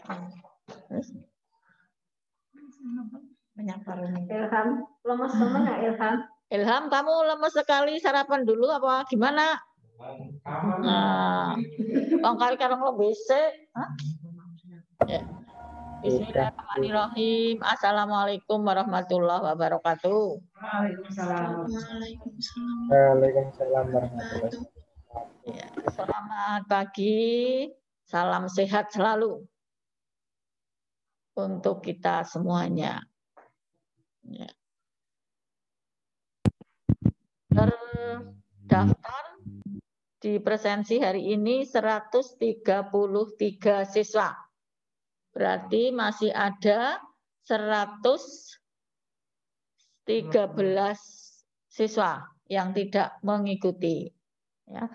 Ilham, lemes teman nggak Ilham? Ilham, kamu lemes sekali, sarapan dulu apa gimana? Nah, bang kali karang lo besek. Ya. Bismillahirrahmanirrahim. Assalamualaikum warahmatullahi wabarakatuh. Waalaikumsalam. Waalaikumsalam warahmatullahi wabarakatuh. Ya, selamat pagi, salam sehat selalu untuk kita semuanya. Ya. Terdaftar di presensi hari ini 133 siswa. Berarti masih ada 113 siswa yang tidak mengikuti. Ya.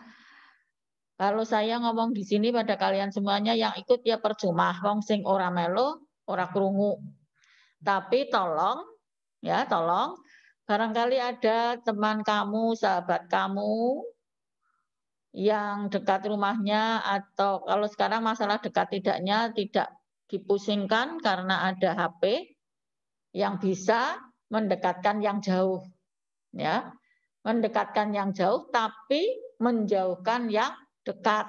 Kalau saya ngomong di sini pada kalian semuanya yang ikut ya percuma, wong sing ora melo, ora krungu. Tapi tolong, ya tolong, barangkali ada teman kamu, sahabat kamu yang dekat rumahnya atau kalau sekarang masalah dekat tidaknya tidak dipusingkan karena ada HP yang bisa mendekatkan yang jauh, ya, mendekatkan yang jauh tapi menjauhkan yang dekat.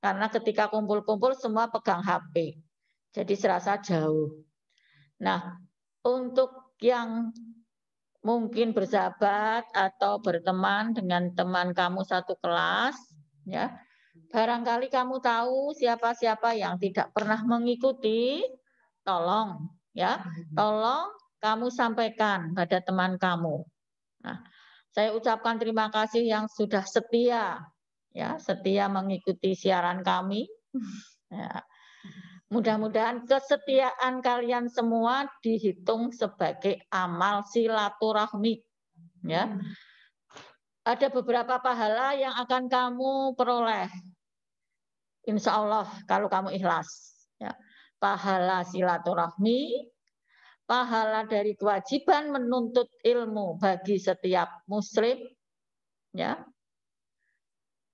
Karena ketika kumpul-kumpul semua pegang HP, jadi serasa jauh. Nah, untuk yang mungkin bersahabat atau berteman dengan teman kamu satu kelas, ya. Barangkali kamu tahu siapa-siapa yang tidak pernah mengikuti, tolong ya, tolong kamu sampaikan pada teman kamu. Nah, saya ucapkan terima kasih yang sudah setia, ya, setia mengikuti siaran kami. Ya. Mudah-mudahan kesetiaan kalian semua dihitung sebagai amal silaturahmi, ya. Ada beberapa pahala yang akan kamu peroleh. Insya Allah kalau kamu ikhlas, ya. Pahala silaturahmi, pahala dari kewajiban menuntut ilmu bagi setiap muslim, ya.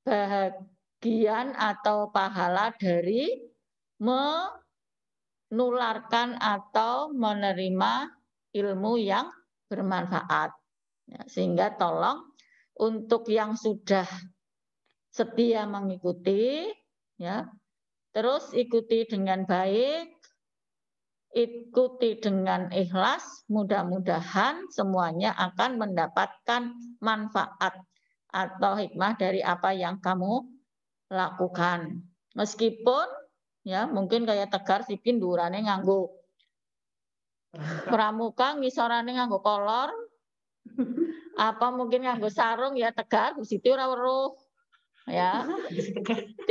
Bagian atau pahala dari menularkan atau menerima ilmu yang bermanfaat. Ya, sehingga tolong untuk yang sudah setia mengikuti, ya, terus ikuti dengan baik, ikuti dengan ikhlas, mudah-mudahan semuanya akan mendapatkan manfaat atau hikmah dari apa yang kamu lakukan. Meskipun ya mungkin kayak Tegar sikin durane nganggo pramuka, ngisorane nganggo kolor, apa mungkin nganggo sarung ya Tegar, Siti ora weruh. Ya,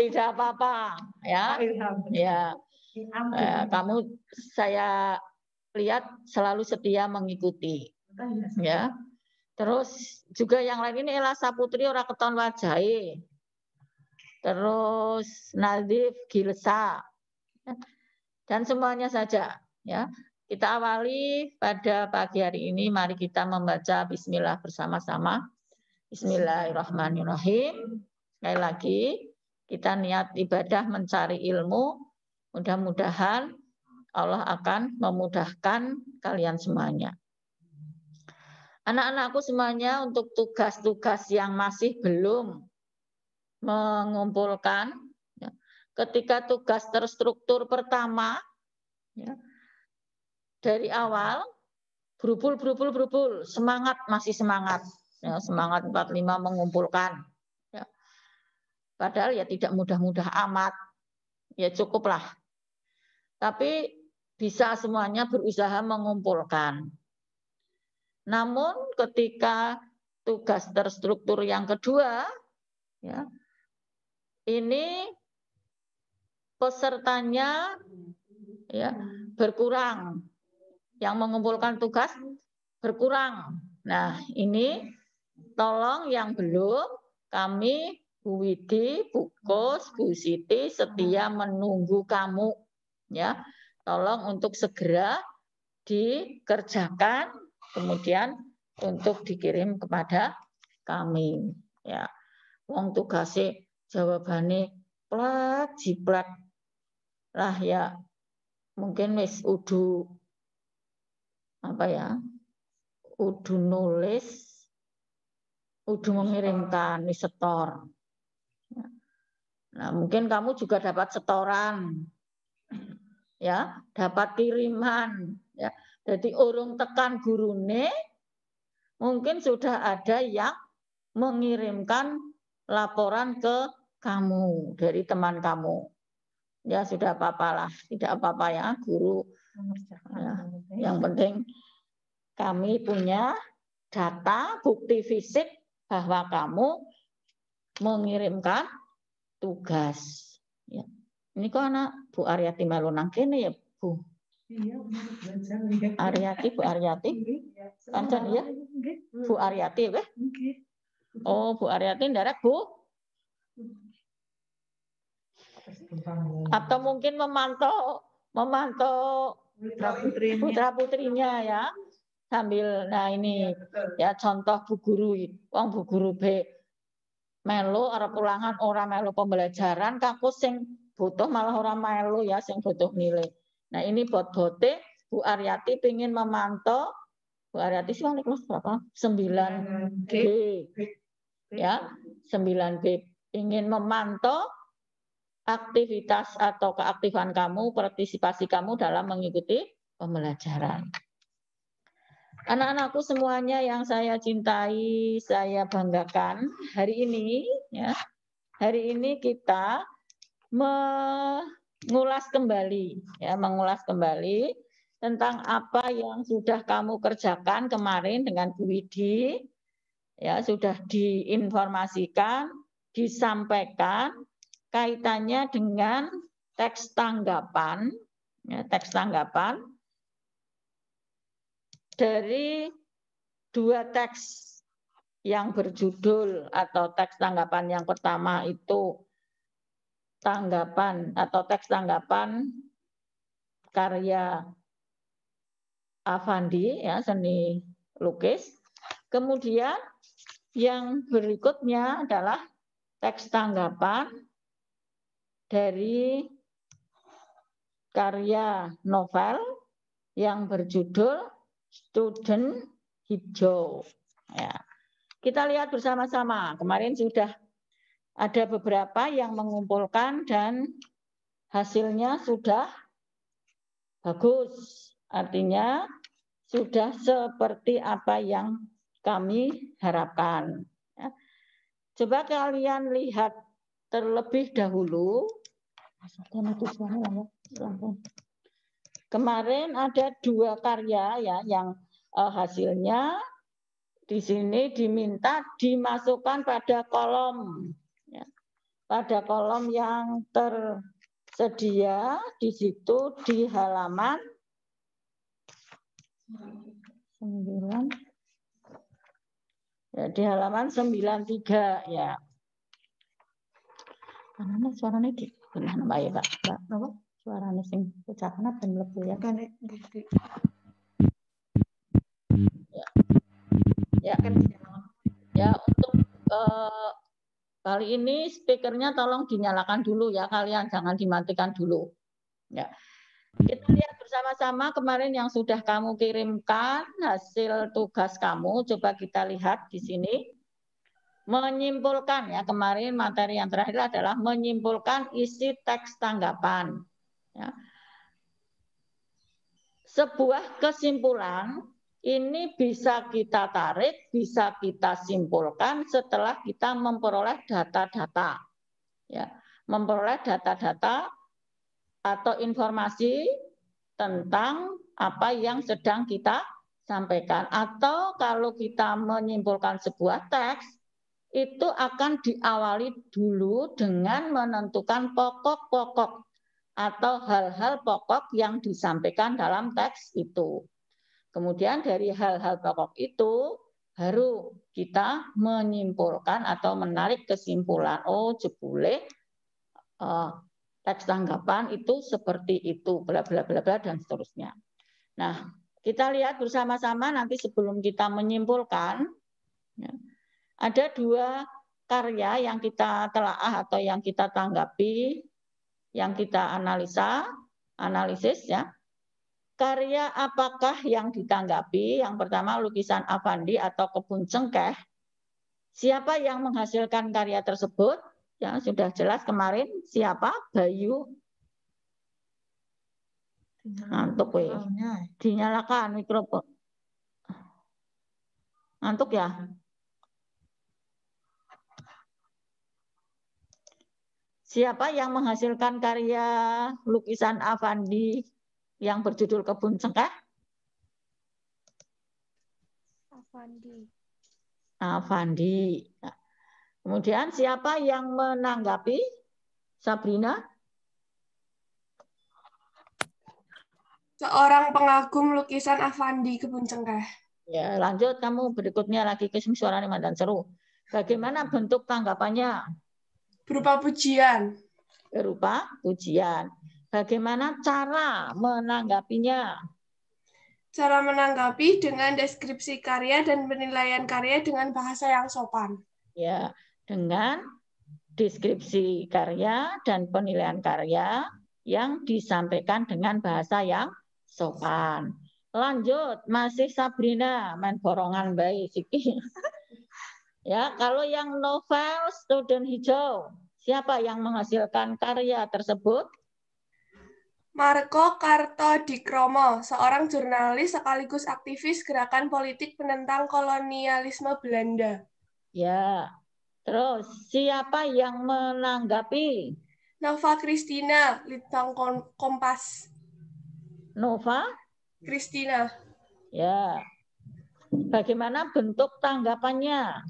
tidak apa-apa, ya, ya. Kamu saya lihat selalu setia mengikuti, ya. Terus juga yang lain ini Ela Saputri ora keton wajahe. Terus Nadif Gilsa dan semuanya saja, ya. Kita awali pada pagi hari ini, mari kita membaca Bismillah bersama-sama. Bismillahirrahmanirrahim. Sekali lagi, kita niat ibadah mencari ilmu. Mudah-mudahan Allah akan memudahkan kalian semuanya. Anak-anakku semuanya untuk tugas-tugas yang masih belum mengumpulkan, ya, ketika tugas terstruktur pertama, ya, dari awal, berubul, semangat, masih semangat. Ya, semangat 45 mengumpulkan. Ya. Padahal ya tidak mudah-mudah amat, ya cukuplah. Tapi bisa semuanya berusaha mengumpulkan. Namun ketika tugas terstruktur yang kedua, ya, ini pesertanya ya berkurang, yang mengumpulkan tugas berkurang. Nah ini tolong yang belum, kami Bu Widi, Bu Kos, Bu Siti setia menunggu kamu, ya. Tolong untuk segera dikerjakan, kemudian untuk dikirim kepada kami, ya. Wong tugase jawabane plak jiplak lah ya, mungkin wis udu apa ya? Udu nulis, udu mengirimkan, wis setor. Nah, mungkin kamu juga dapat setoran. Ya, dapat kiriman, ya. Jadi urung tekan gurune mungkin sudah ada yang mengirimkan laporan ke kamu dari teman kamu. Ya sudah apa-apalah, tidak apa-apa ya guru. Ya, yang penting kami punya data bukti fisik bahwa kamu mengirimkan tugas. Ya. Ini kok anak Bu Aryati melu nang kene ya Bu? Iya, belajar. Aryati, Bu Aryati? Pancen ya? Bu Aryati weh? Oh, Bu Aryati ndarek Bu? Atau mungkin memantau putra putrinya ya sambil nah ini ya contoh Bu Guru wong Bu Guru B melu arep ulangan ora melu pembelajaran kaku sing butuh malah ora melu ya sing butuh nilai. Nah ini bot-bote Bu Aryati ingin memantau Bu Aryati sih kelas berapa? 9B ya 9B ingin memantau aktivitas atau keaktifan kamu, partisipasi kamu dalam mengikuti pembelajaran. Anak-anakku semuanya yang saya cintai, saya banggakan, hari ini ya, hari ini kita mengulas kembali ya, mengulas kembali tentang apa yang sudah kamu kerjakan kemarin dengan Bu Widi. Ya, sudah diinformasikan, disampaikan kaitannya dengan teks tanggapan, ya, teks tanggapan dari dua teks yang berjudul atau teks tanggapan yang pertama itu tanggapan atau teks tanggapan karya Avandi ya seni lukis. Kemudian yang berikutnya adalah teks tanggapan dari karya novel yang berjudul Student Hijau. Ya. Kita lihat bersama-sama. Kemarin sudah ada beberapa yang mengumpulkan dan hasilnya sudah bagus. Artinya sudah seperti apa yang kami harapkan. Ya. Coba kalian lihat terlebih dahulu. Kemarin ada dua karya ya yang hasilnya di sini diminta dimasukkan pada kolom ya. Pada kolom yang tersedia di situ di halaman 9 ya, di halaman 93 ya. Mana suaranya di benar Mbak ya, Pak? Mbak, apa? Suaranya sing ucapan ben mlebu ya. Ya. Ya, untuk kali ini speakernya tolong dinyalakan dulu ya kalian, jangan dimatikan dulu. Ya. Kita lihat bersama-sama kemarin yang sudah kamu kirimkan hasil tugas kamu. Coba kita lihat di sini. Menyimpulkan ya kemarin materi yang terakhir adalah menyimpulkan isi teks tanggapan. Ya. Sebuah kesimpulan ini bisa kita tarik, bisa kita simpulkan setelah kita memperoleh data-data. Ya, memperoleh data-data atau informasi tentang apa yang sedang kita sampaikan. Atau kalau kita menyimpulkan sebuah teks, itu akan diawali dulu dengan menentukan pokok-pokok atau hal-hal pokok yang disampaikan dalam teks itu. Kemudian dari hal-hal pokok itu baru kita menyimpulkan atau menarik kesimpulan. Oh, jebule teks tanggapan itu seperti itu, bla bla bla bla dan seterusnya. Nah, kita lihat bersama-sama nanti sebelum kita menyimpulkan. Ya, ada dua karya yang kita telaah atau yang kita tanggapi, yang kita analisa. analisis ya. Karya apakah yang ditanggapi? Yang pertama lukisan Avandi atau Kebun Cengkeh. Siapa yang menghasilkan karya tersebut? Ya, sudah jelas kemarin. Siapa? Bayu. Ngantuk ya. Dinyalakan mikrofon. Ngantuk ya? Siapa yang menghasilkan karya lukisan Avandi yang berjudul Kebun Cengkeh? Avandi. Nah, kemudian siapa yang menanggapi? Sabrina? Seorang pengagum lukisan Avandi Kebun Cengkeh. Ya, lanjut kamu berikutnya lagi ke suara dan seru. Bagaimana bentuk tanggapannya? Berupa pujian. Berupa pujian. Bagaimana cara menanggapinya? Cara menanggapi dengan deskripsi karya dan penilaian karya dengan bahasa yang sopan. Ya, dengan deskripsi karya dan penilaian karya yang disampaikan dengan bahasa yang sopan. Lanjut, masih Sabrina, main borongan baik siki. Ya, kalau yang novel Student Hijau, siapa yang menghasilkan karya tersebut? Marco Kartodikromo, seorang jurnalis sekaligus aktivis gerakan politik penentang kolonialisme Belanda. Ya, terus siapa yang menanggapi? Nova Christina, Litbang Kompas. Nova? Christina. Ya. Bagaimana bentuk tanggapannya?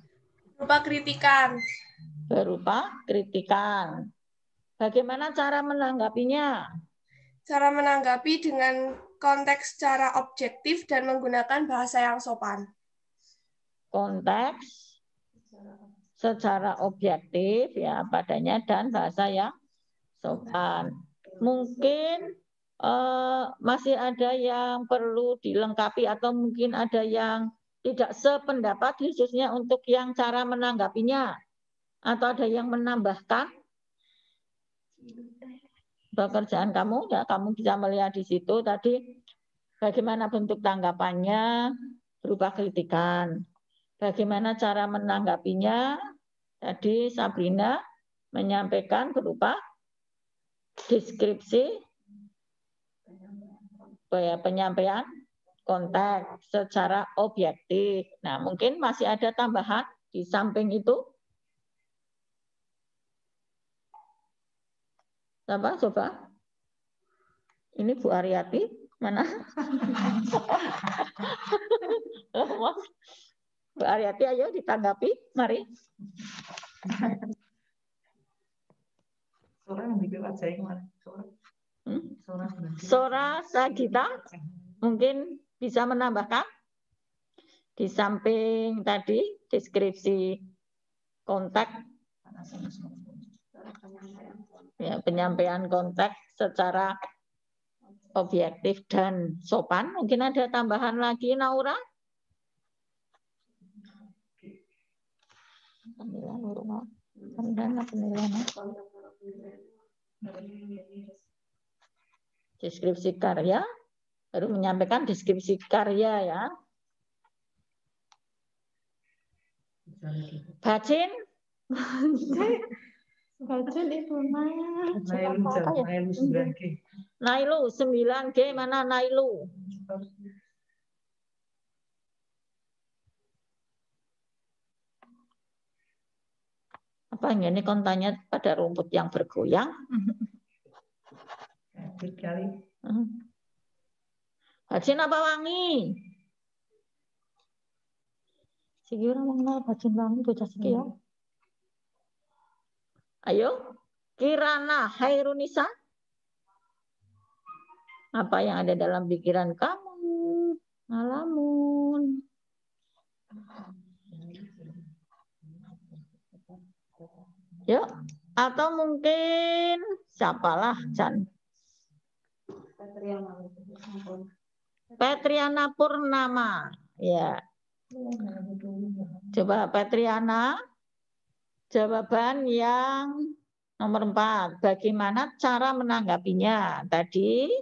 Berupa kritikan. Berupa kritikan. Bagaimana cara menanggapinya? Cara menanggapi dengan konteks secara objektif dan menggunakan bahasa yang sopan. Konteks secara objektif ya padanya dan bahasa yang sopan. Mungkin masih ada yang perlu dilengkapi atau mungkin ada yang tidak sependapat khususnya untuk yang cara menanggapinya atau ada yang menambahkan pekerjaan kamu ya kamu bisa melihat di situ tadi bagaimana bentuk tanggapannya berupa kritikan. Bagaimana cara menanggapinya? Tadi Sabrina menyampaikan berupa deskripsi penyampaian konteks secara objektif. Nah, mungkin masih ada tambahan di samping itu. Coba. Ini Bu Aryati mana? Bu Aryati, ayo ditanggapi, mari. Sora Sagita mungkin bisa menambahkan di samping tadi deskripsi konteks ya, penyampaian konteks secara objektif dan sopan. Mungkin ada tambahan lagi, Naura? Deskripsi karya, baru menyampaikan deskripsi karya ya. Bacin? Bacin itu mana? Nailu 9G mana Nailu? Apa ini kontanya pada rumput yang bergoyang? Bacin apa wangi? Siki ora mengenal bacin wangi bocah siki ya. Ayo, Kirana Hairunisa. Apa yang ada dalam pikiran kamu? Ngalamun. Yuk, atau mungkin siapalah Chan. Petriana Purnama. Ya. Coba Petriana, jawaban yang Nomor 4, bagaimana cara menanggapinya? Tadi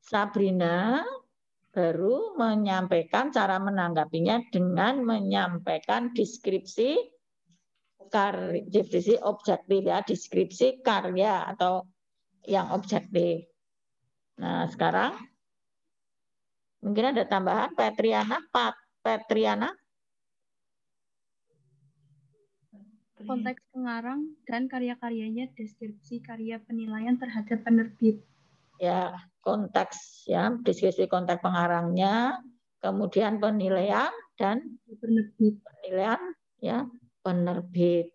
Sabrina baru menyampaikan cara menanggapinya dengan menyampaikan deskripsi objektif ya, deskripsi karya atau yang objektif. Nah, sekarang mungkin ada tambahan Petriana. Konteks pengarang dan karya-karyanya, deskripsi karya, penilaian terhadap penerbit. Ya, konteks ya, deskripsi konteks pengarangnya, kemudian penilaian dan Penerbit. penilaian ya, penerbit.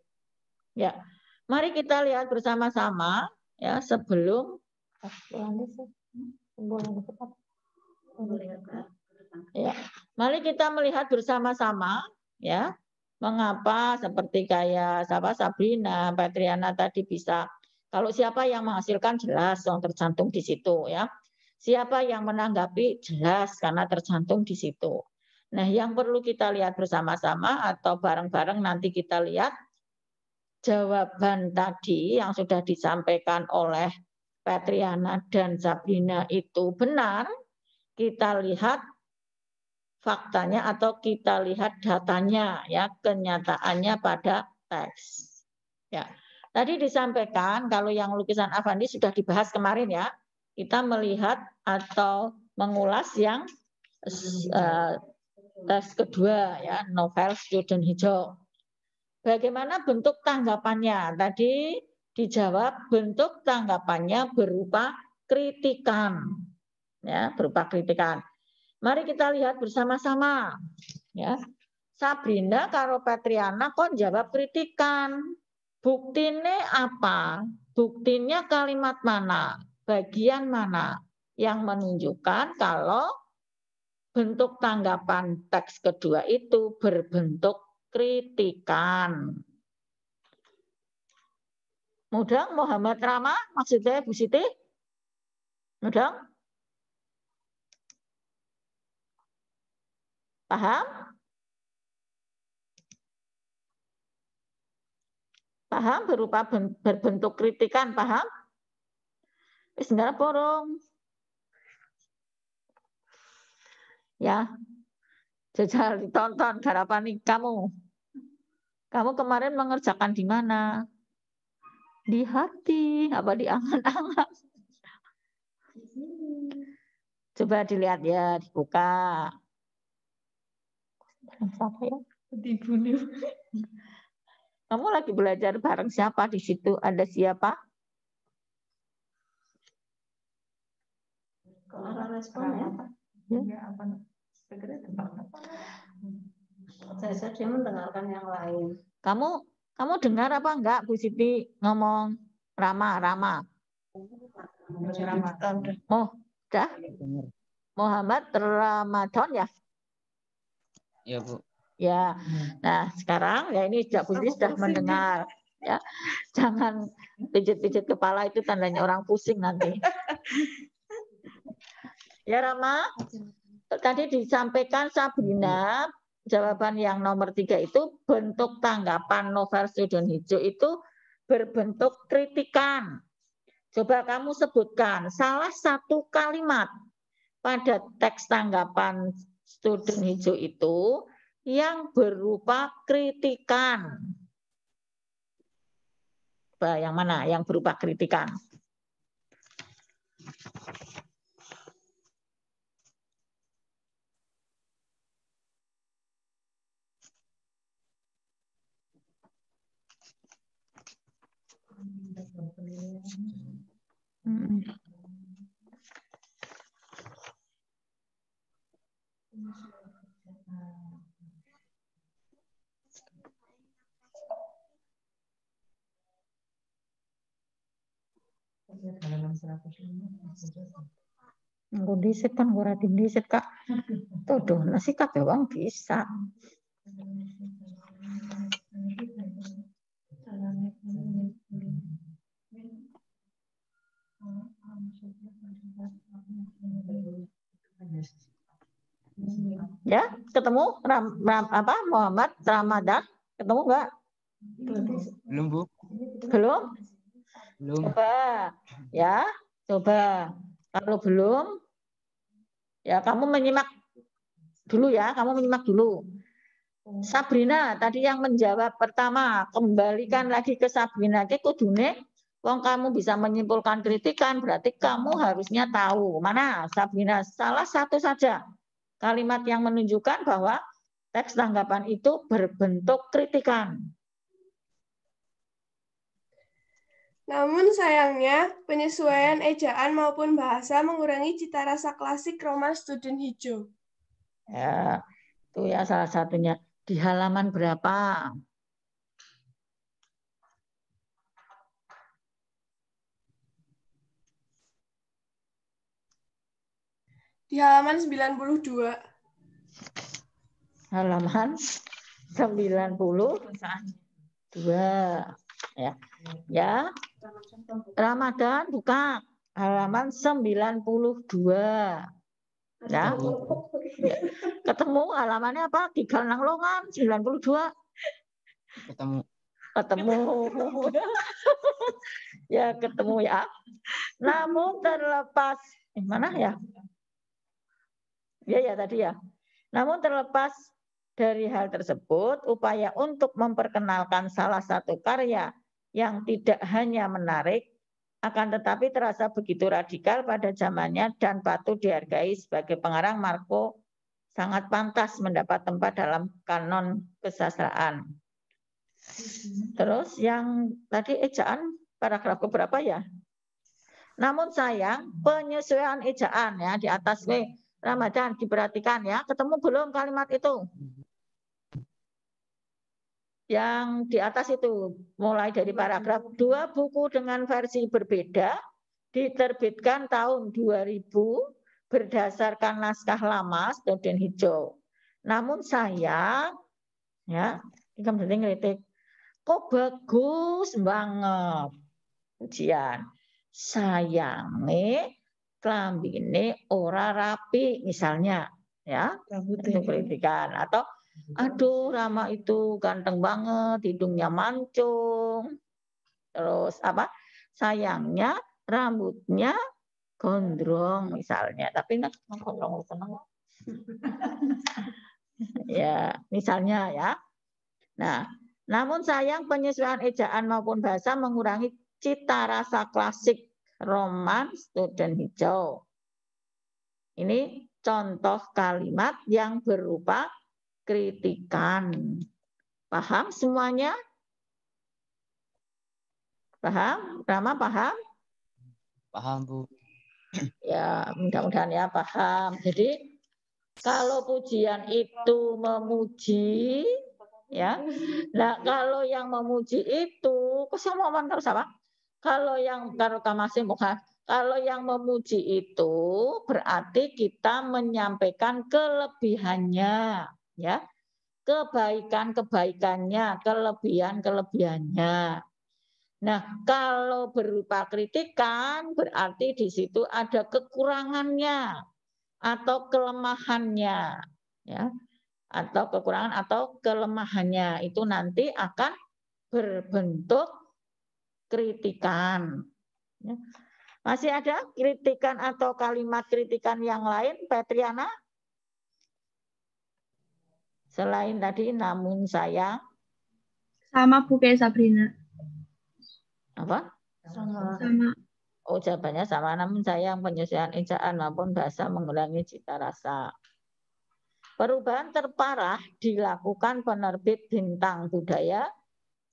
Ya. Mari kita lihat bersama-sama ya sebelum ya. Mari kita melihat bersama-sama ya. Mengapa seperti kayak Sabrina, Petriana tadi bisa, kalau siapa yang menghasilkan jelas yang tercantum di situ ya. Siapa yang menanggapi jelas karena tercantum di situ. Nah, yang perlu kita lihat bersama-sama atau bareng-bareng nanti kita lihat jawaban tadi yang sudah disampaikan oleh Petriana dan Sabrina itu benar. Kita lihat faktanya atau kita lihat datanya ya, kenyataannya pada teks. Ya. Tadi disampaikan kalau yang lukisan Avandi sudah dibahas kemarin ya. Kita melihat atau mengulas yang teks kedua ya, novel Student Hijau. Bagaimana bentuk tanggapannya? Tadi dijawab bentuk tanggapannya berupa kritikan. Ya, berupa kritikan. Mari kita lihat bersama-sama. Ya. Sabrina karo Petriana kok jawab kritikan. Buktinya apa? Buktinya kalimat mana? Bagian mana yang menunjukkan kalau bentuk tanggapan teks kedua itu berbentuk kritikan. Mudang Muhammad Rama, maksudnya Bu Siti? Mudang? Paham? Paham berupa berbentuk kritikan, paham? Sebenarnya porong. Ya, jajal ditonton garapan kamu. Kamu kemarin mengerjakan di mana? Di hati, apa di angan-angan? Coba dilihat ya, dibuka. Siapa ya? Dibunuh. Kamu lagi belajar bareng siapa di situ? Ada siapa? Kalau responnya apa? Ya, apa? Segera tentang apa? Saya dia mendengarkan yang lain. Kamu dengar apa enggak Bu Siti ngomong Rama? Oh, dah? Muhammad Ramadan ya? Ya, Bu. Ya. Nah, sekarang ya ini Bu Siti sudah mendengar ya. Jangan pijit-pijit kepala, itu tandanya orang pusing nanti. Ya Rama, tadi disampaikan Sabrina, jawaban yang nomor 3 itu bentuk tanggapan novel Student Hijau itu berbentuk kritikan. Coba kamu sebutkan salah satu kalimat pada teks tanggapan Student Hijau itu yang berupa kritikan. Coba yang mana yang berupa kritikan? Disit kan ora disit Kak. Tuh nasi kabeh wong bisa. Ya, ketemu Muhammad Ramadan? Ketemu enggak? Belum, Bu. Belum? Belum. Coba ya, coba. Kalau belum, ya kamu menyimak dulu ya, kamu menyimak dulu. Sabrina tadi yang menjawab pertama, kembalikan lagi ke Sabrina. Ki kudune wong kamu bisa menyimpulkan kritikan, berarti kamu harusnya tahu. Mana Sabrina? Salah satu saja kalimat yang menunjukkan bahwa teks tanggapan itu berbentuk kritikan. Namun sayangnya, penyesuaian ejaan maupun bahasa mengurangi cita rasa klasik roman student hijau. Ya, itu ya salah satunya. Di halaman berapa? Di halaman 92. Halaman 92. Ya. Ya. Ramadan buka halaman 92. Ya. Ketemu halamannya apa? Tiga Longan 92. Ketemu. Ya, ketemu ya. Namun terlepas mana ya? Ya tadi ya. Namun terlepas dari hal tersebut, upaya untuk memperkenalkan salah satu karya yang tidak hanya menarik, akan tetapi terasa begitu radikal pada zamannya dan patut dihargai sebagai pengarang, Marco sangat pantas mendapat tempat dalam kanon kesastraan. Terus yang tadi ejaan paragraf keberapa ya? Namun sayang penyesuaian ejaan ya di atas Ramadan diperhatikan ya. Ketemu belum kalimat itu? Yang di atas itu mulai dari paragraf 2 buku dengan versi berbeda diterbitkan tahun 2000 berdasarkan naskah lama student hijau. Namun sayang ya, ini penting kritik. Kok bagus banget ujian. Sayangnya klambine ora rapi misalnya ya. Itu kritikan atau aduh Rama itu ganteng banget, hidungnya mancung. Terus apa? Sayangnya rambutnya gondrong misalnya, tapi enggak gondrong seneng. Ya, misalnya ya. Nah, namun sayang penyesuaian ejaan maupun bahasa mengurangi cita rasa klasik roman student hijau. Ini contoh kalimat yang berupa kritikan. Paham semuanya? Paham? Rama paham? Paham, Bu. Ya, mudah-mudahan ya paham. Jadi kalau pujian itu memuji, ya. Nah, kalau yang memuji itu, kesombongan terus apa? Kalau yang kalau yang memuji itu berarti kita menyampaikan kelebihannya, ya. Kebaikan-kebaikannya, kelebihan-kelebihannya. Nah, kalau berupa kritikan berarti di situ ada kekurangannya atau kelemahannya, ya. Atau kekurangan atau kelemahannya itu nanti akan berbentuk kritikan. Ya. Masih ada kritikan atau kalimat kritikan yang lain, Petriana? Selain tadi, namun sayang. Sama Bu kayak Sabrina. Apa? Sama. Oh, jawabannya sama. Namun sayang penyesuaian ejaan maupun bahasa mengurangi cita rasa. Perubahan terparah dilakukan penerbit Bintang Budaya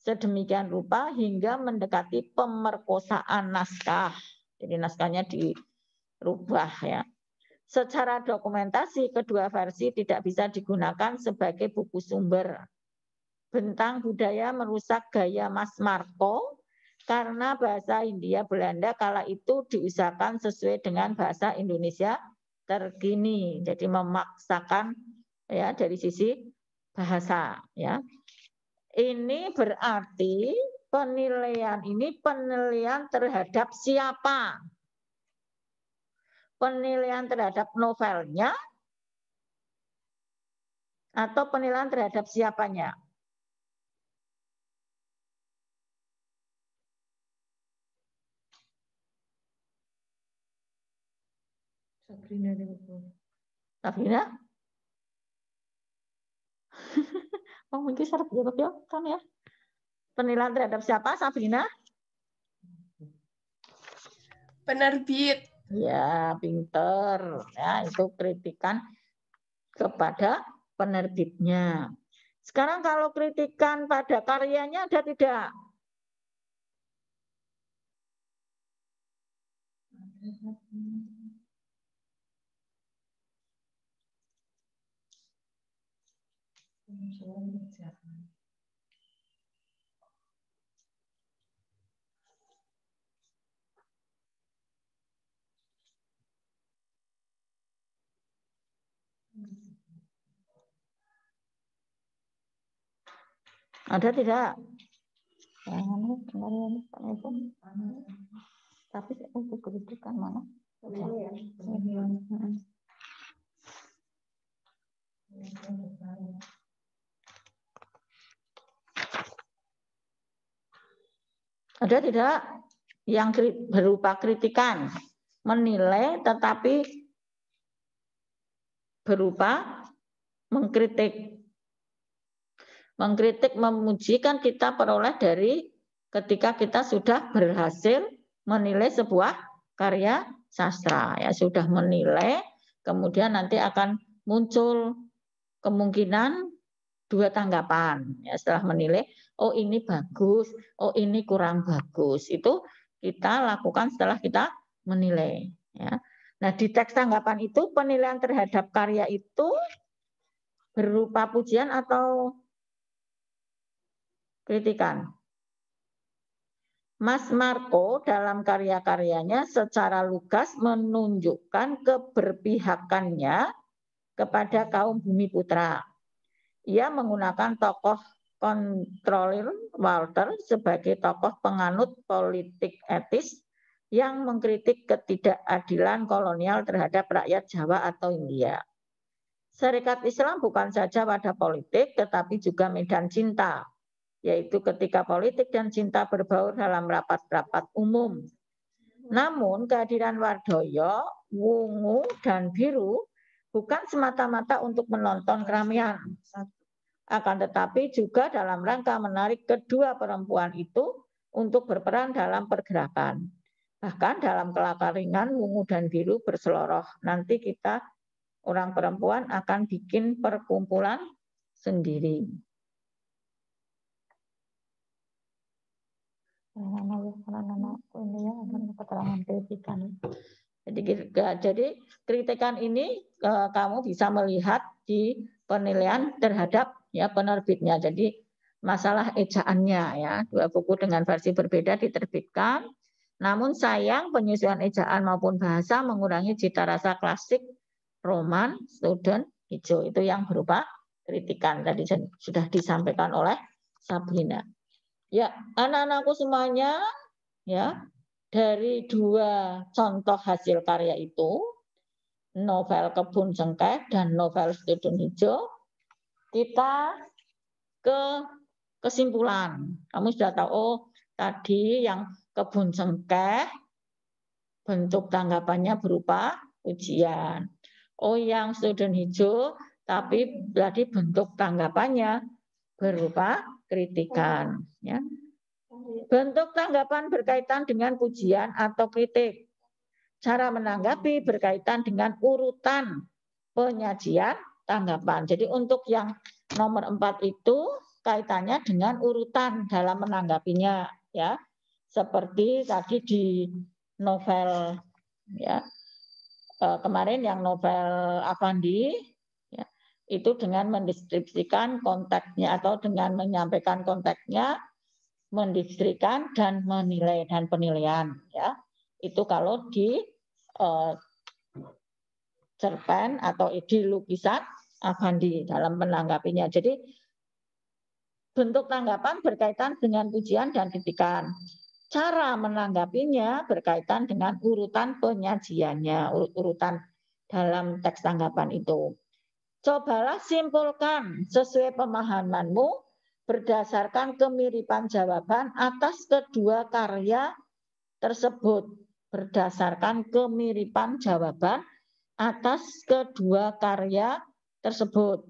sedemikian rupa hingga mendekati pemerkosaan naskah. Jadi naskahnya dirubah ya. Secara dokumentasi kedua versi tidak bisa digunakan sebagai buku sumber. Bintang Budaya merusak gaya Mas Marco karena bahasa Hindia Belanda kala itu diusahakan sesuai dengan bahasa Indonesia terkini. Jadi memaksakan ya dari sisi bahasa ya. Ini berarti penilaian ini penilaian terhadap siapa? Penilaian terhadap novelnya atau penilaian terhadap siapanya? Sabrina ini Bu. Sabrina? Oh, mungkin syarat jawab ya, kan ya. Penilaian terhadap siapa, Sabrina? Penerbit. Ya, pinter. Ya, itu kritikan kepada penerbitnya. Sekarang kalau kritikan pada karyanya ada tidak? Ada tidak? Tapi untuk kritikan mana? Ada tidak yang berupa kritikan, menilai tetapi berupa mengkritik. Mengkritik, memuji kan kita peroleh dari ketika kita sudah berhasil menilai sebuah karya sastra. Ya, sudah menilai, kemudian nanti akan muncul kemungkinan dua tanggapan. Ya, setelah menilai, oh ini bagus, oh ini kurang bagus. Itu kita lakukan setelah kita menilai. Ya. Nah, di teks tanggapan itu penilaian terhadap karya itu berupa pujian atau kritikan. Mas Marco dalam karya-karyanya secara lugas menunjukkan keberpihakannya kepada kaum Bumi Putra. Ia menggunakan tokoh kontrolir Walter sebagai tokoh penganut politik etis yang mengkritik ketidakadilan kolonial terhadap rakyat Jawa atau India. Serikat Islam bukan saja wadah politik, tetapi juga medan cinta, yaitu ketika politik dan cinta berbaur dalam rapat-rapat umum. Namun kehadiran Wardoyo, Wungu, dan Biru bukan semata-mata untuk menonton keramaian, akan tetapi juga dalam rangka menarik kedua perempuan itu untuk berperan dalam pergerakan. Bahkan dalam kelakar ringan, Wungu dan Biru berseloroh. Nanti kita orang perempuan akan bikin perkumpulan sendiri. Jadi kritikan ini kamu bisa melihat di penilaian terhadap ya penerbitnya. Jadi masalah ejaannya ya, dua buku dengan versi berbeda diterbitkan. Namun sayang penyesuaian ejaan maupun bahasa mengurangi cita rasa klasik roman student hijau, itu yang berupa kritikan tadi sudah disampaikan oleh Sabrina. Ya, anak-anakku semuanya ya, dari dua contoh hasil karya itu, novel Kebun Cengkeh dan novel Student Hijau, kita ke kesimpulan. Kamu sudah tahu, oh tadi yang Kebun Cengkeh bentuk tanggapannya berupa ujian. Oh yang Student Hijau, tapi tadi bentuk tanggapannya berupa kritikan. Ya. Bentuk tanggapan berkaitan dengan pujian atau kritik. Cara menanggapi berkaitan dengan urutan penyajian tanggapan. Jadi untuk yang nomor 4 itu kaitannya dengan urutan dalam menanggapinya, ya. Seperti tadi di novel ya kemarin yang novel Avandi ya, itu dengan mendeskripsikan konteksnya atau dengan menyampaikan konteksnya, mendeskripsikan dan menilai dan penilaian ya. Itu kalau di cerpen atau di lukisan Avandi dalam menanggapinya. Jadi bentuk tanggapan berkaitan dengan pujian dan kritikan. Cara menanggapinya berkaitan dengan urutan penyajiannya, urut-urutan dalam teks tanggapan itu. Cobalah simpulkan sesuai pemahamanmu berdasarkan kemiripan jawaban atas kedua karya tersebut. Berdasarkan kemiripan jawaban atas kedua karya tersebut.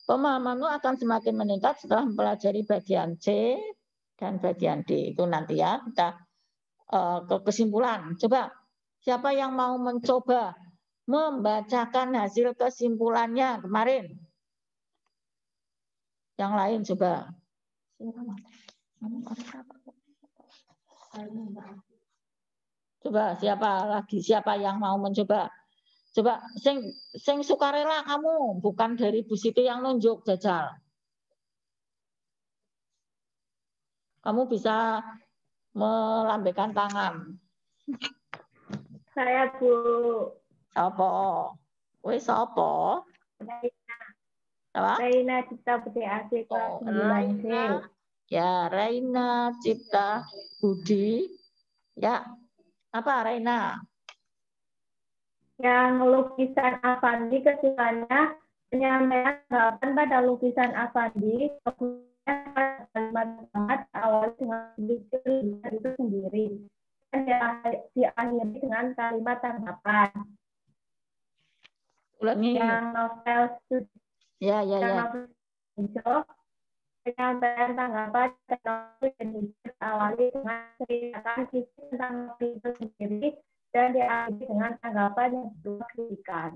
Pemahamanmu akan semakin meningkat setelah mempelajari bagian C dan bagian D. Itu nanti ya kita ke kesimpulan. Coba siapa yang mau mencoba membacakan hasil kesimpulannya kemarin? Yang lain coba. Coba siapa yang mau mencoba? Coba sing sukarela kamu, bukan dari Bu Siti yang nunjuk jajal. Kamu bisa melambaikan tangan. Saya Bu. Apa? Wis apa? Apa? Raina Cipta Budi Asih kelas 9C. Ya, Raina Cipta Budi. Ya. Apa Raina? Yang lukisan Avandi kesimpulannya penyampaian tanggapan pada lukisan Avandi kemudian pada kalimat sangat awal dengan lukisan itu sendiri dan diakhiri dengan kalimat tanggapan. Ulangi. Yang novel Ya. novel hijau penyampaian tanggapan dan diawali dengan ceritakan isi tentang novel itu sendiri dan diakhiri dengan tanggapan yang berupa kritikan.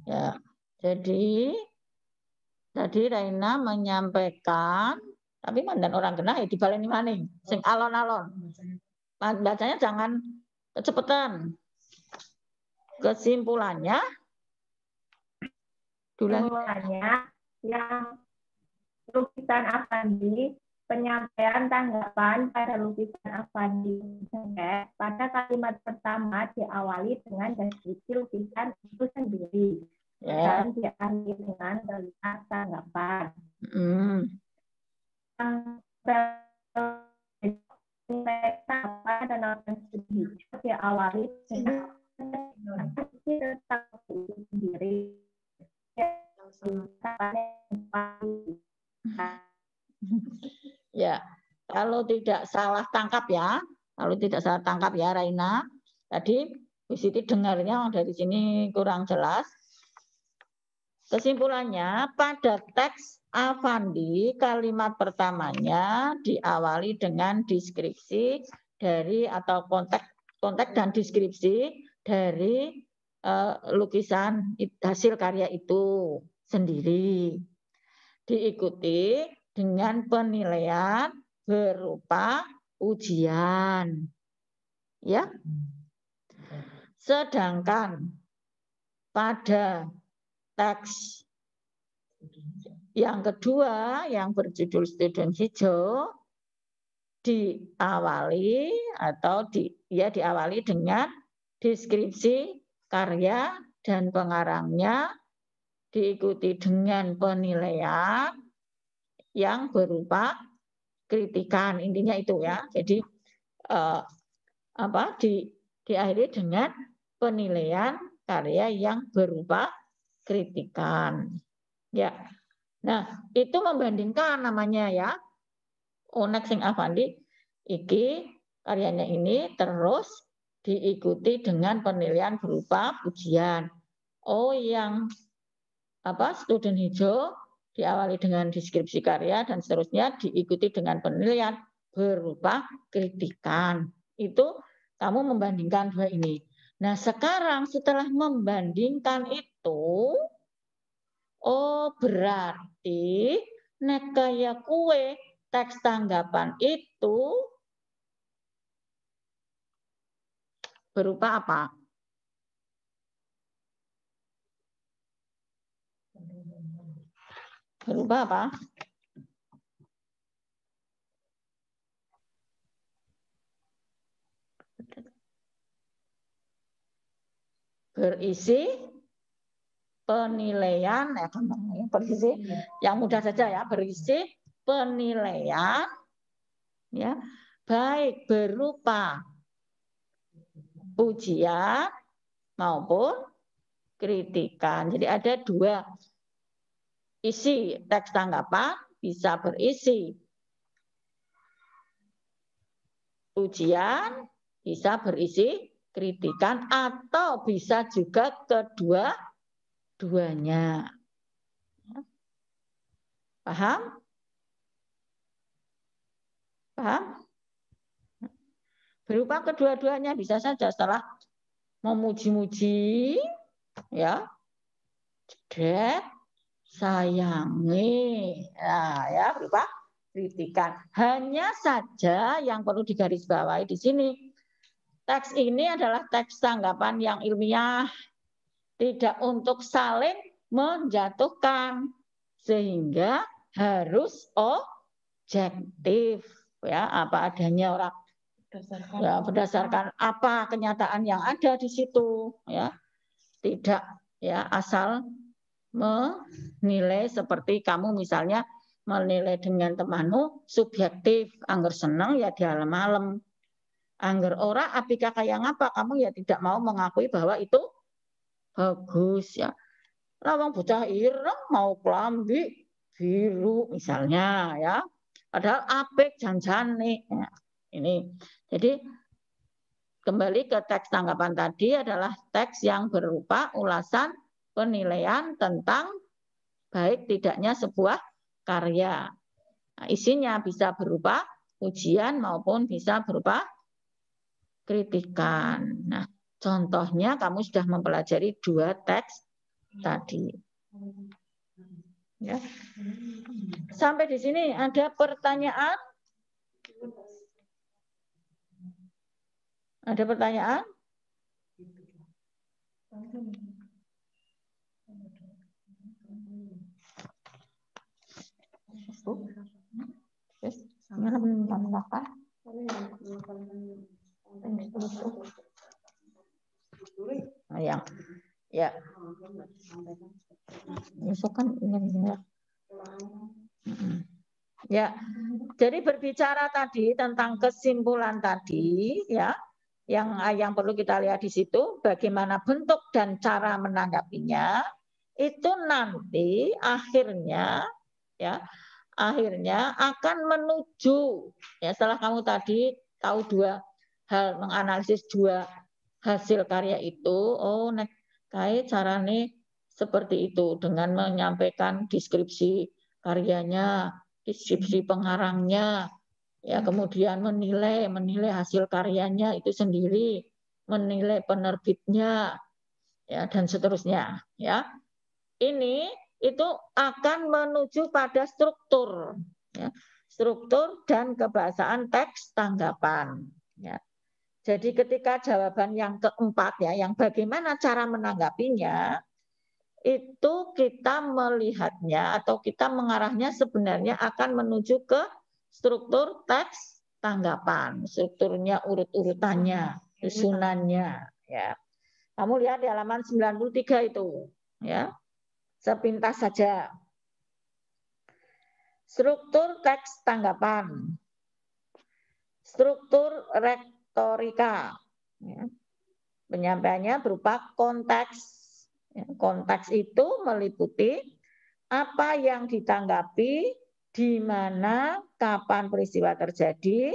Ya, jadi tadi Raina menyampaikan, tapi mandan orang kena ya dibaleni maning, sing alon-alon. Bacanya jangan kecepatan. Kesimpulannya, yang lukisan Avandi, penyampaian tanggapan pada lukisan Avandi pada kalimat pertama diawali dengan deskripsi lukisan itu sendiri dan diakhiri dengan kalimat tanggapan. Tanggapan dan novel hijau diawali dengan tentang itu sendiri. Ya, kalau tidak salah tangkap ya, Raina. Tadi Bu Siti dengarnya dari sini kurang jelas. Kesimpulannya, pada teks Avandi kalimat pertamanya diawali dengan deskripsi dari atau konteks dan deskripsi dari lukisan hasil karya itu sendiri. Diikuti dengan penilaian berupa ujian. Ya. Sedangkan pada teks yang kedua yang berjudul Student Hijau diawali dengan deskripsi karya dan pengarangnya diikuti dengan penilaian yang berupa kritikan. Intinya itu ya. Jadi diakhiri dengan penilaian karya yang berupa kritikan. Ya. Nah, itu membandingkan namanya ya. Onek sing Avandi iki karyanya ini terus diikuti dengan penilaian berupa ujian. Yang Student Hijau diawali dengan deskripsi karya dan seterusnya diikuti dengan penilaian berupa kritikan. Itu kamu membandingkan dua ini. Nah, sekarang setelah membandingkan itu, berarti nek kaya kue teks tanggapan itu berupa apa? Berupa apa? Berisi penilaian, berisi yang mudah saja ya, berisi penilaian, ya, baik berupa pujian maupun kritikan. Jadi ada dua isi teks tanggapan, bisa berisi ujian, bisa berisi kritikan atau bisa juga kedua-duanya. Paham? Paham? Berupa kedua-duanya, bisa saja setelah memuji-muji, ya, jedek, sayangi, nah, ya, berupa kritikan. Hanya saja yang perlu digarisbawahi di sini, teks ini adalah teks tanggapan yang ilmiah, tidak untuk saling menjatuhkan, sehingga harus objektif, ya, apa adanya orang, ya, berdasarkan apa kenyataan yang ada di situ, ya, tidak, ya, asal menilai seperti kamu misalnya menilai dengan temanmu subjektif, angger seneng ya di alam-alam, angger ora apika kayak ngapa kamu ya tidak mau mengakui bahwa itu bagus, ya. Lawang bocah ireng mau klambi biru misalnya, ya, padahal apik janjane, ya. Ini jadi kembali ke teks tanggapan tadi adalah teks yang berupa ulasan penilaian tentang baik tidaknya sebuah karya. Nah, isinya bisa berupa ujian maupun bisa berupa kritikan. Nah, contohnya kamu sudah mempelajari 2 teks tadi. Ya. Sampai di sini ada pertanyaan? Ada pertanyaan? Yang ya, kan ya. Jadi berbicara tadi tentang kesimpulan tadi, ya, yang perlu kita lihat di situ, bagaimana bentuk dan cara menanggapinya, itu nanti akhirnya, ya, akhirnya akan menuju, ya, setelah kamu tadi tahu 2 hal, menganalisis 2 hasil karya itu, oh, nek kayak carane seperti itu dengan menyampaikan deskripsi karyanya, deskripsi pengarangnya, ya, kemudian menilai hasil karyanya itu sendiri, menilai penerbitnya, ya, dan seterusnya, ya. Ini itu akan menuju pada struktur, ya, struktur dan kebahasaan teks tanggapan, ya. Jadi ketika jawaban yang keempat, ya, yang bagaimana cara menanggapinya, itu kita melihatnya atau kita mengarahnya sebenarnya akan menuju ke struktur teks tanggapan, strukturnya, urut-urutannya, susunannya, ya. Kamu lihat di halaman 93 itu, ya. Sepintas saja. Struktur teks tanggapan. Struktur retorika. Ya. Penyampaiannya berupa konteks. Ya. Konteks itu meliputi apa yang ditanggapi, di mana, kapan peristiwa terjadi,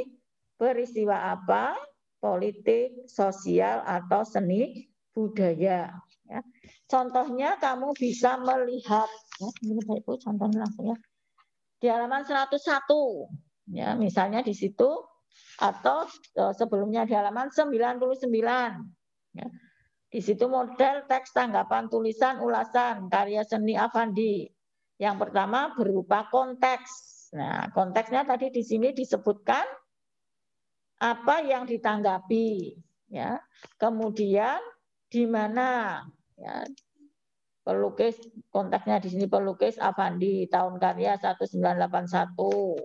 peristiwa apa, politik, sosial, atau seni budaya. Ya. Contohnya kamu bisa melihat, ya, ini Ibu contohnya langsung, ya, di halaman 101, ya, misalnya di situ, atau sebelumnya di halaman 99, ya. Di situ model teks tanggapan tulisan ulasan karya seni Affandi. Yang pertama berupa konteks. Nah, konteksnya tadi di sini disebutkan apa yang ditanggapi, ya. Kemudian di mana, ya, pelukis, konteksnya di sini pelukis Affandi, tahun karya 1981,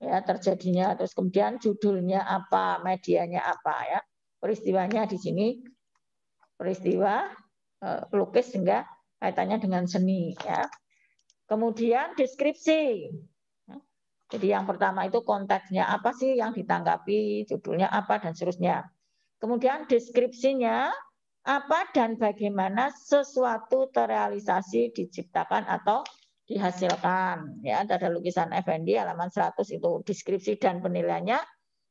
ya, terjadinya, terus kemudian judulnya apa, medianya apa, ya, peristiwanya di sini peristiwa pelukis sehingga kaitannya dengan seni, ya. Kemudian deskripsi. Jadi yang pertama itu konteksnya apa sih yang ditanggapi, judulnya apa dan seterusnya. Kemudian deskripsinya apa dan bagaimana sesuatu terrealisasi, diciptakan atau dihasilkan. Ya, ada lukisan Effendi halaman 100 itu deskripsi dan penilaiannya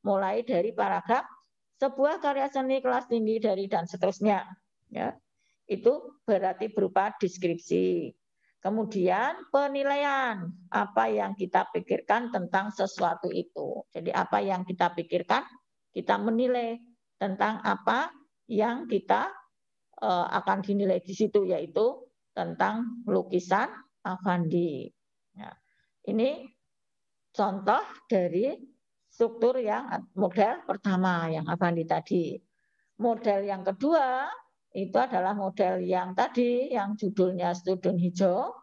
mulai dari paragraf sebuah karya seni kelas tinggi dari dan seterusnya. Ya, itu berarti berupa deskripsi. Kemudian penilaian, apa yang kita pikirkan tentang sesuatu itu. Jadi apa yang kita pikirkan, kita menilai tentang apa yang kita akan dinilai di situ, yaitu tentang lukisan Affandi. Ya. Ini contoh dari struktur yang model pertama yang Affandi tadi. Model yang kedua itu adalah model yang tadi, yang judulnya student hijau.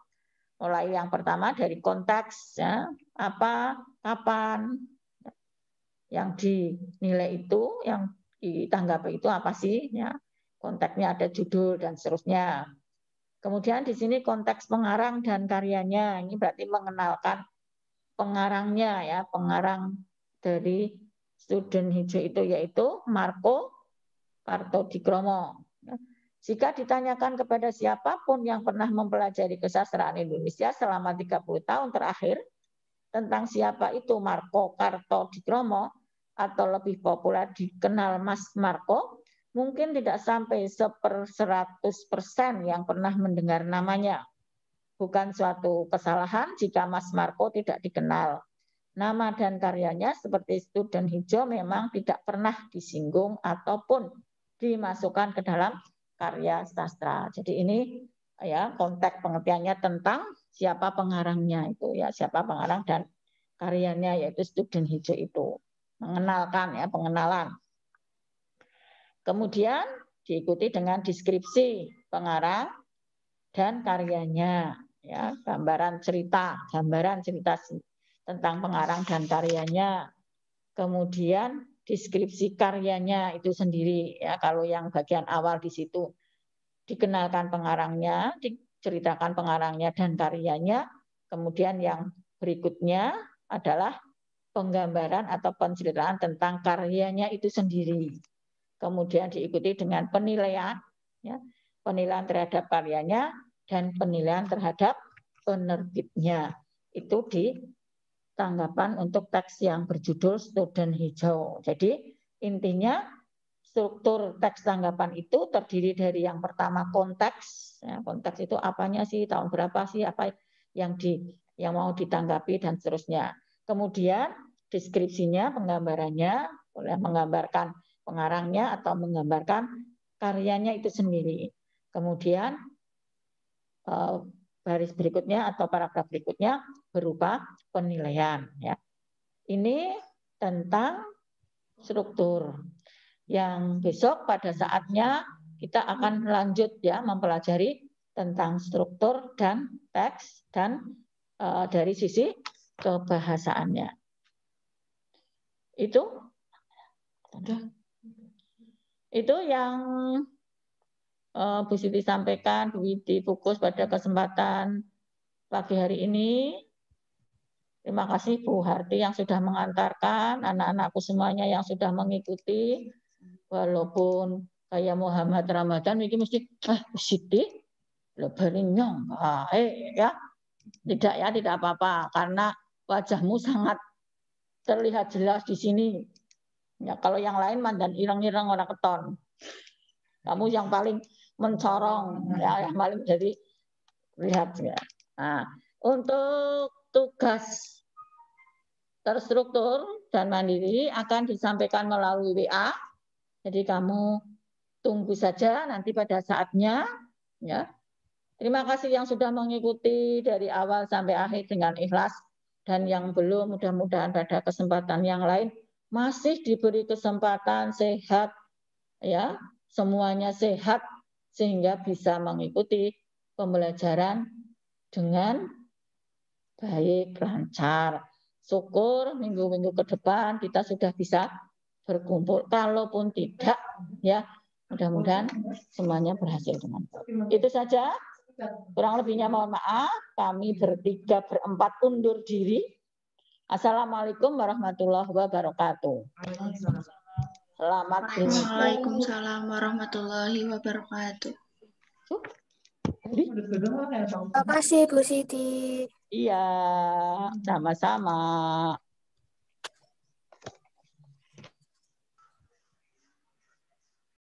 Mulai yang pertama dari konteks, ya, apa, kapan, yang dinilai itu, yang ditanggapi itu apa sih, ya, konteksnya ada judul dan seterusnya. Kemudian di sini konteks pengarang dan karyanya, ini berarti mengenalkan pengarangnya, ya, pengarang dari student hijau itu yaitu Marco Kartodikromo. Jika ditanyakan kepada siapapun yang pernah mempelajari kesastraan Indonesia selama 30 tahun terakhir tentang siapa itu Marco Kartodikromo atau lebih populer dikenal Mas Marco, mungkin tidak sampai 100% yang pernah mendengar namanya. Bukan suatu kesalahan jika Mas Marco tidak dikenal. Nama dan karyanya seperti student hijau memang tidak pernah disinggung ataupun dimasukkan ke dalam karya sastra. Jadi ini ya konteks pengertiannya tentang siapa pengarangnya itu, ya, siapa pengarang dan karyanya yaitu student hijau itu. Mengenalkan, ya, pengenalan. Kemudian diikuti dengan deskripsi pengarang dan karyanya, ya, gambaran cerita tentang pengarang dan karyanya. Kemudian deskripsi karyanya itu sendiri, ya, kalau yang bagian awal di situ dikenalkan pengarangnya, diceritakan pengarangnya dan karyanya. Kemudian yang berikutnya adalah penggambaran atau penceritaan tentang karyanya itu sendiri. Kemudian diikuti dengan penilaian, ya, penilaian terhadap karyanya dan penilaian terhadap penerbitnya. Itu di tanggapan untuk teks yang berjudul Student Hijau. Jadi intinya struktur teks tanggapan itu terdiri dari yang pertama konteks, ya, konteks itu apanya sih, tahun berapa sih, apa yang mau ditanggapi dan seterusnya. Kemudian deskripsinya, penggambarannya, boleh menggambarkan pengarangnya atau menggambarkan karyanya itu sendiri. Kemudian baris berikutnya atau paragraf berikutnya berupa penilaian, ya. Ini tentang struktur. Yang besok pada saatnya kita akan lanjut, ya, mempelajari tentang struktur dan teks dan dari sisi kebahasaannya. Itu yang Bu Siti sampaikan, Bu Widi fokus pada kesempatan pagi hari ini. Terima kasih Bu Harti yang sudah mengantarkan, anak-anakku semuanya yang sudah mengikuti. Walaupun kayak Muhammad Ramadan, ini mesti, Bu Siti, lebarinyong, ya. Tidak, ya, tidak apa-apa, karena wajahmu sangat terlihat jelas di sini. Ya, kalau yang lain mandan ireng-ireng orang keton. Kamu yang paling mencorong, ya, yang paling jadi lihat, ya. Nah, untuk tugas terstruktur dan mandiri akan disampaikan melalui WA. Jadi kamu tunggu saja nanti pada saatnya, ya. Terima kasih yang sudah mengikuti dari awal sampai akhir dengan ikhlas, dan yang belum mudah-mudahan pada kesempatan yang lain masih diberi kesempatan sehat, ya, semuanya sehat sehingga bisa mengikuti pembelajaran dengan baik, lancar. Syukur minggu-minggu ke depan kita sudah bisa berkumpul. Kalaupun tidak, ya, mudah-mudahan semuanya berhasil dengan baik. Itu saja. Kurang lebihnya mohon maaf. Kami bertiga, berempat undur diri. Assalamualaikum warahmatullahi wabarakatuh. Selamat berbuka. Waalaikumsalam warahmatullahi wabarakatuh. Terima kasih Bu Siti. Iya, sama-sama.